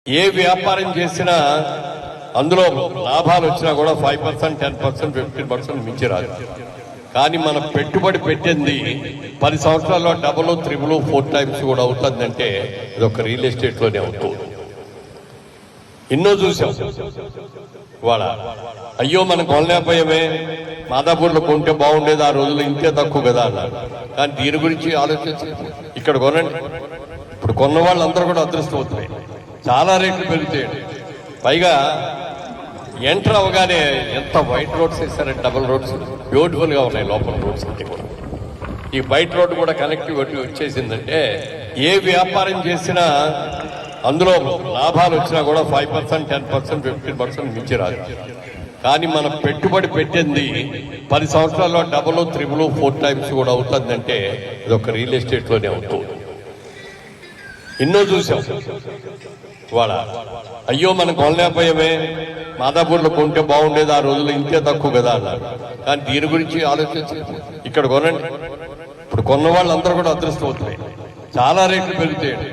ఏ వ్యాపారం చేసినా అందులో లాభాలు వచ్చినా కూడా 5%, 10%, 15% మించి రాదు. కానీ మనం పెట్టుబడి పెట్టింది 10 సంవత్సరాల్లో డబుల్, త్రిబుల్, 4 టైమ్స్ కూడా అవుతుందంటే ఇది ఒక రియల్ ఎస్టేట్లోనే అవుతుంది. ఎన్నో చూసాం. ఇవాళ అయ్యో మనం కొనలేకపోయామే, మాదాపూర్లో కొంటే బాగుండేది, ఆ రోజుల్లో ఇంతే తక్కువ కదా అన్నారు. కానీ దీని గురించి ఆలోచించి ఇక్కడ కొనండి. ఇప్పుడు కొన్న వాళ్ళందరూ కూడా అదృష్టమవుతున్నాయి. చాలా రేట్లు పెరుగుతాయండి. పైగా ఎంటర్ అవగానే ఎంత వైట్ రోడ్స్ వేస్తారంటే, డబుల్ రోడ్స్ బ్యూటిఫుల్గా ఉన్నాయి లోపల రోడ్స్ అన్ని కూడా. ఈ బయట రోడ్డు కూడా కనెక్టివిటీ వచ్చేసిందంటే ఏ వ్యాపారం చేసినా అందులో లాభాలు వచ్చినా కూడా 5%, 10%, 15% మించి రాదు. కానీ మనం పెట్టుబడి పెట్టింది 10 సంవత్సరాల్లో డబుల్, త్రిబుల్, 4 టైమ్స్ కూడా అవుతుందంటే ఇది ఒక రియల్ ఎస్టేట్లోనే అవుతుంది. ఎన్నో చూసాం. ఇవాళ అయ్యో మనం కొనలేకపోయామే, మాదాపూర్లో కొంటే బాగుండేది, ఆ రోజుల్లో ఇంతే తక్కువ కదా అన్నారు. కానీ దీని గురించి ఆలోచించి ఇక్కడ కొనండి. ఇప్పుడు కొన్న వాళ్ళందరూ కూడా అదృష్టమవుతున్నాయి. చాలా రేట్లు పెరుగుతాయండి.